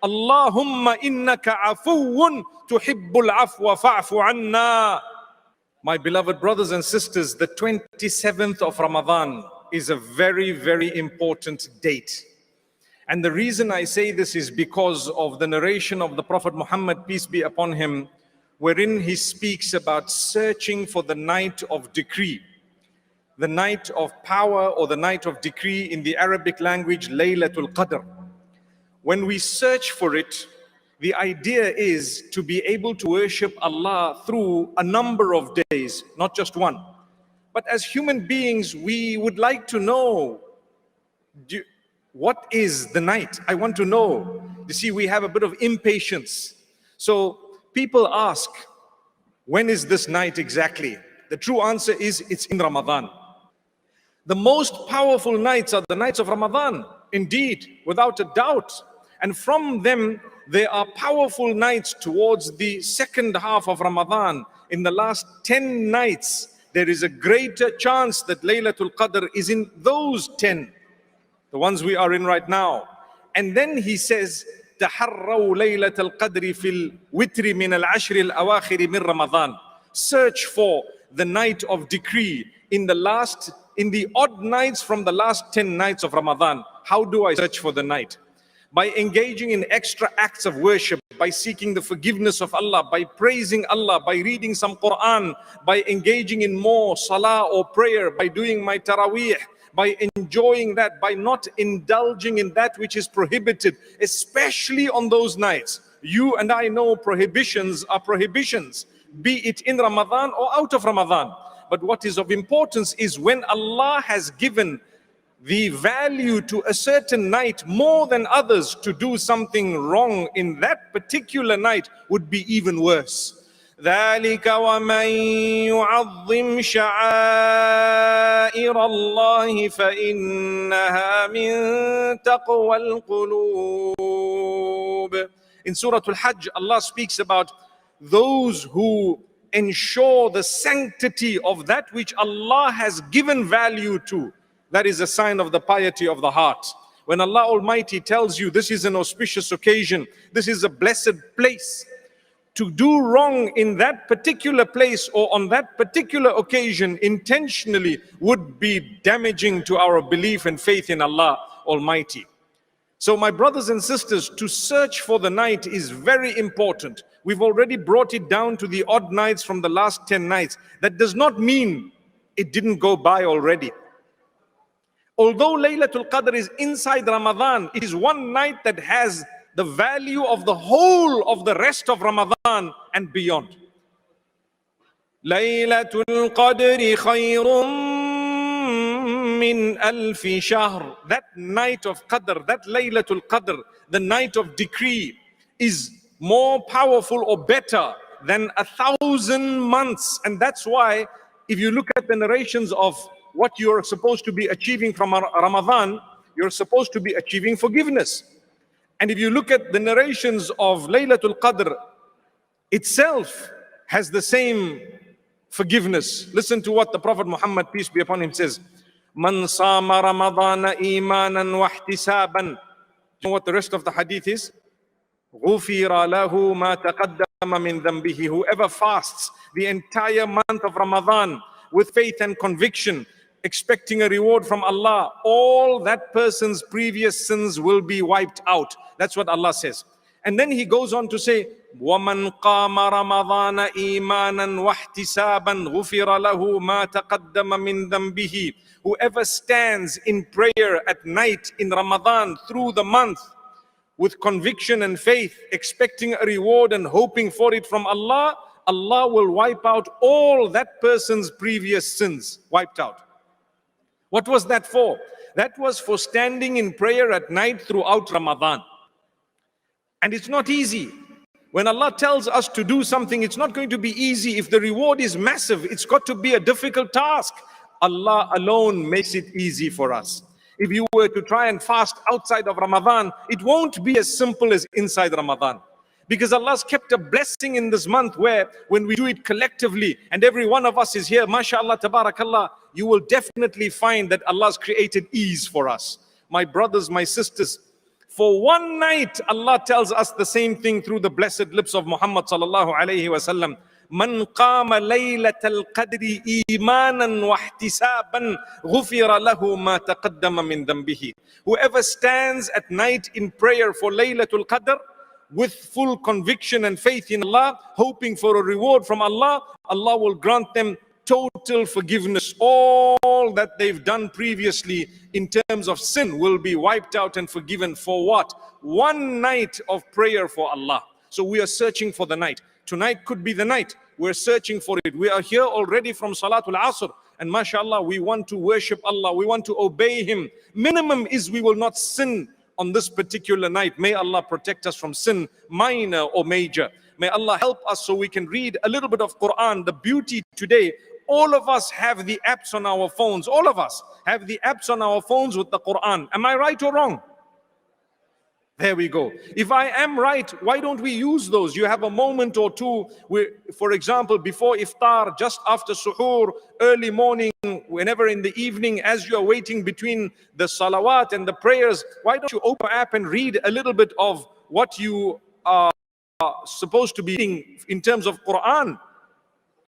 Allahumma innaka afuwun tuhibbul afwa fa'fu anna. My beloved brothers and sisters, the 27th of Ramadan is a very, very important date. And the reason I say this is because of the narration of the Prophet Muhammad, peace be upon him, wherein he speaks about searching for the night of decree. The night of power, or the night of decree, in the Arabic language, Lailatul Qadr. When we search for it, the idea is to be able to worship Allah through a number of days, not just one. But as human beings, we would like to know, what is the night? I want to know. You see, we have a bit of impatience. So people ask, when is this night exactly? The true answer is, it's in Ramadan. The most powerful nights are the nights of Ramadan, indeed, without a doubt. And from them, there are powerful nights towards the second half of Ramadan. In the last 10 nights, there is a greater chance that Lailatul Qadr is in those 10, the ones we are in right now. And then he says, تَحَرَّوْا لَيْلَةَ الْقَدْرِ فِي الْوِتْرِ مِنَ الْعَشْرِ الْأَوَاخِرِ مِنْ رَمَضَانِ. Search for the night of decree in the odd nights from the last 10 nights of Ramadan. How do I search for the night? By engaging in extra acts of worship, by seeking the forgiveness of Allah, by praising Allah, by reading some Quran, by engaging in more salah or prayer, by doing my taraweeh, by enjoying that, by not indulging in that which is prohibited, especially on those nights. You and I know prohibitions are prohibitions, be it in Ramadan or out of Ramadan. But what is of importance is when Allah has given the value to a certain night more than others, to do something wrong in that particular night would be even worse. ذَلِكَ وَمَنْ يُعَظِّمْ شَعَائِرَ اللَّهِ فَإِنَّهَا مِنْ تَقْوَى الْقُلُوبِ. In Surah Al-Hajj, Allah speaks about those who ensure the sanctity of that which Allah has given value to. That is a sign of the piety of the heart. When Allah Almighty tells you this is an auspicious occasion, this is a blessed place, to do wrong in that particular place or on that particular occasion intentionally would be damaging to our belief and faith in Allah Almighty. So my brothers and sisters, to search for the night is very important. We've already brought it down to the odd nights from the last 10 nights. That does not mean it didn't go by already. Although Laylatul Qadr is inside Ramadan, it is one night that has the value of the whole of the rest of Ramadan and beyond. Laylatul Qadri khayrun min alfi shahr. That night of Qadr, that Laylatul Qadr, the night of decree, is more powerful or better than 1,000 months. And that's why if you look at the narrations of what you're supposed to be achieving from Ramadan, you're supposed to be achieving forgiveness. And if you look at the narrations of Laylatul Qadr, itself has the same forgiveness. Listen to what the Prophet Muhammad, peace be upon him, says. Man sama Ramadana imanan wa ihtisaban. You know what the rest of the hadith is? غُفِرَ لَهُ مَا تَقَدَّمَ مِنْ ذَنْبِهِ. Whoever fasts the entire month of Ramadan with faith and conviction, expecting a reward from Allah, all that person's previous sins will be wiped out. That's what Allah says. And then he goes on to say, وَمَنْ قَامَ رَمَضَانَ إِيمَانًا وَاحْتِسَابًا غُفِرَ لَهُ مَا تَقَدَّمَ مِنْ ذَنْبِهِ. Whoever stands in prayer at night in Ramadan through the month with conviction and faith, expecting a reward and hoping for it from Allah, Allah will wipe out all that person's previous sins, wiped out. What was that for? That was for standing in prayer at night throughout Ramadan. And it's not easy. When Allah tells us to do something, it's not going to be easy. If the reward is massive, it's got to be a difficult task. Allah alone makes it easy for us. If you were to try and fast outside of Ramadan, it won't be as simple as inside Ramadan. Because Allah's kept a blessing in this month where when we do it collectively and every one of us is here, mashallah, tabarakallah, you will definitely find that Allah's created ease for us. My brothers, my sisters, For one night, Allah tells us the same thing through the blessed lips of Muhammad sallallahu alayhi wa sallam. من قام ليلة القدر إيمانا واحتسابا غفر له ما تقدم من ذنبه. Whoever stands at night in prayer for Lailatul Qadr with full conviction and faith in Allah, hoping for a reward from Allah, Allah will grant them total forgiveness. All that they've done previously in terms of sin will be wiped out and forgiven. For what? One night of prayer for Allah. So we are searching for the night. Tonight could be the night. We're searching for it. We are here already from Salatul Asr. And mashallah, we want to worship Allah. We want to obey Him. Minimum is we will not sin on this particular night. May Allah protect us from sin, minor or major. May Allah help us so we can read a little bit of Quran. The beauty today, all of us have the apps on our phones. All of us have the apps on our phones with the Quran. Am I right or wrong? There we go. If I am right, why don't we use those? You have a moment or two where, for example, before iftar, just after suhoor, early morning, whenever in the evening, as you are waiting between the salawat and the prayers, why don't you open an app and read a little bit of what you are supposed to be reading in terms of Quran?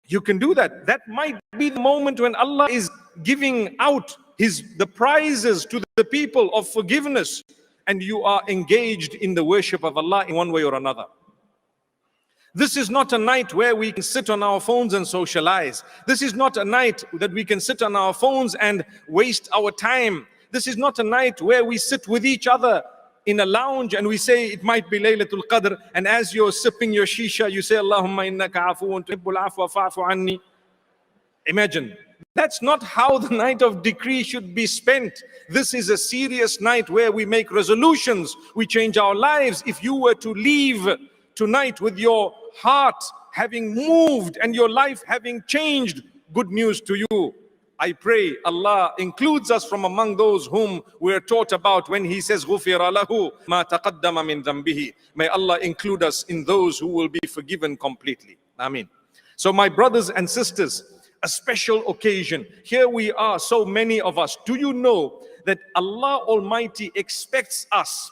You can do that. That might be the moment when Allah is giving out the prizes to the people of forgiveness, and you are engaged in the worship of Allah in one way or another. This is not a night where we can sit on our phones and socialize. This is not a night that we can sit on our phones and waste our time. This is not a night where we sit with each other in a lounge and we say it might be Lailatul Qadr, and as you're sipping your shisha, you say, Allahumma innaka afuun tuhibbul afwa fa'fu anni. Imagine. That's not how the night of decree should be spent. This is a serious night where we make resolutions, we change our lives. If you were to leave tonight with your heart having moved and your life having changed, good news to you. I pray Allah includes us from among those whom we are taught about when He says, غُفِرَ لَهُ مَا تَقَدَّمَ مِن ذَنْبِهِ. May Allah include us in those who will be forgiven completely. Ameen. So my brothers and sisters, a special occasion. Here we are, so many of us. Do you know that Allah Almighty expects us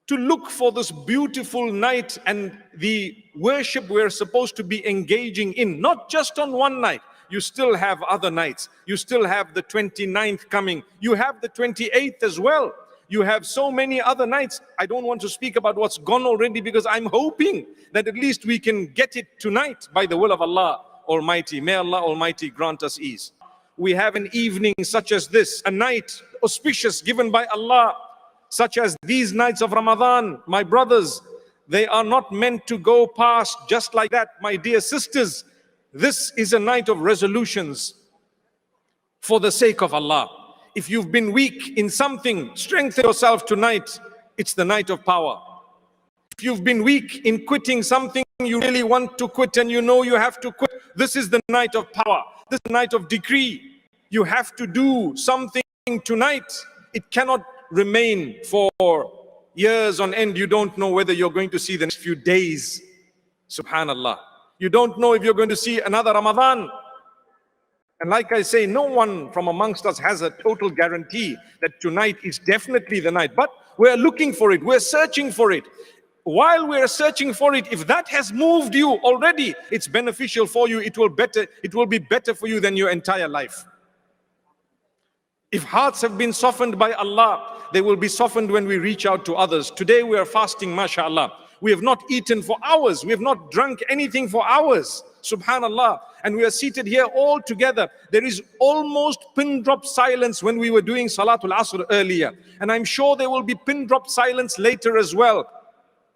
to look for this beautiful night and the worship we're supposed to be engaging in, not just on one night. You still have other nights. You still have the 29th coming. You have the 28th as well. You have so many other nights. I don't want to speak about what's gone already because I'm hoping that at least we can get it tonight by the will of Allah Almighty. May Allah Almighty grant us ease. We have an evening such as this, a night auspicious given by Allah, such as these nights of Ramadan. My brothers, they are not meant to go past just like that. My dear sisters, this is a night of resolutions for the sake of Allah. If you've been weak in something, strengthen yourself tonight. It's the night of power. If you've been weak in quitting something you really want to quit and you know you have to quit, this is the night of power. This is the night of decree. You have to do something tonight. It cannot remain for years on end. You don't know whether you're going to see the next few days. Subhanallah. You don't know if you're going to see another Ramadan. And like I say, no one from amongst us has a total guarantee that tonight is definitely the night. But we're looking for it. We're searching for it. While we're searching for it, if that has moved you already, it's beneficial for you. It will be better for you than your entire life. If hearts have been softened by Allah, they will be softened when we reach out to others. Today we are fasting, mashallah. We have not eaten for hours. We have not drunk anything for hours. Subhanallah. And we are seated here all together. There is almost pin drop silence when we were doing Salatul Asr earlier. And I'm sure there will be pin drop silence later as well.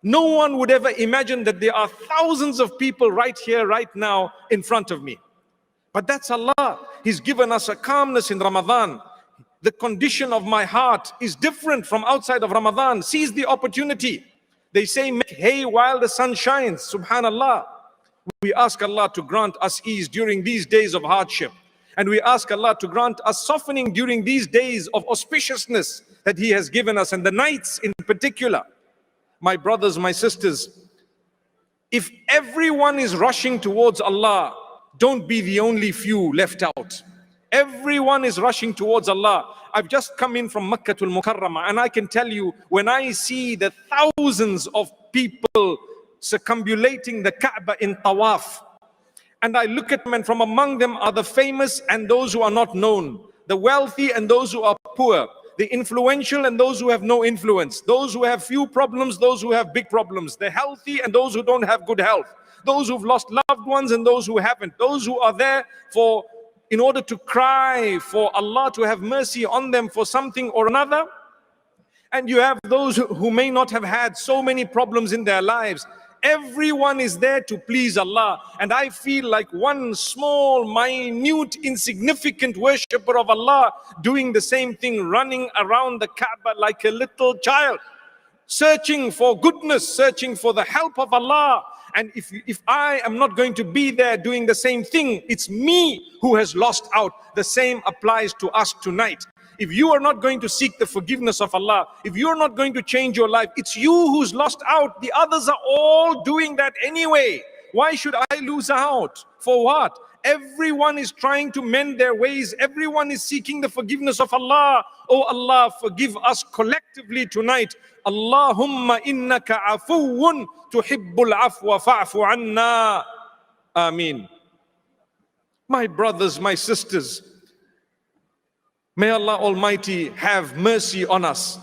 No one would ever imagine that there are thousands of people right here, right now, in front of me. But that's Allah. He's given us a calmness in Ramadan. The condition of my heart is different from outside of Ramadan. Seize the opportunity. They say, make hay while the sun shines. Subhanallah. We ask Allah to grant us ease during these days of hardship. And we ask Allah to grant us softening during these days of auspiciousness that He has given us, and the nights in particular. My brothers, my sisters, if everyone is rushing towards Allah, don't be the only few left out. Everyone is rushing towards Allah. I've just come in from Makkatul Mukarramah, and I can tell you, when I see the thousands of people circumambulating the Kaaba in tawaf, and I look at them, and from among them are the famous and those who are not known, the wealthy and those who are poor, the influential and those who have no influence, those who have few problems, those who have big problems, the healthy and those who don't have good health, those who've lost loved ones and those who haven't, those who are there in order to cry for Allah to have mercy on them for something or another. And you have those who may not have had so many problems in their lives. Everyone is there to please Allah. And I feel like one small, minute, insignificant worshipper of Allah doing the same thing, running around the Kaaba like a little child, searching for goodness, searching for the help of Allah. And if I am not going to be there doing the same thing, it's me who has lost out. The same applies to us tonight. If you are not going to seek the forgiveness of Allah, if you're not going to change your life, it's you who's lost out. The others are all doing that anyway. Why should I lose out? For what? Everyone is trying to mend their ways. Everyone is seeking the forgiveness of Allah. Oh Allah, forgive us collectively tonight. Allahumma innaka afuwun tuhibbul afwa fa'fu anna. Ameen. My brothers, my sisters, may Allah Almighty have mercy on us.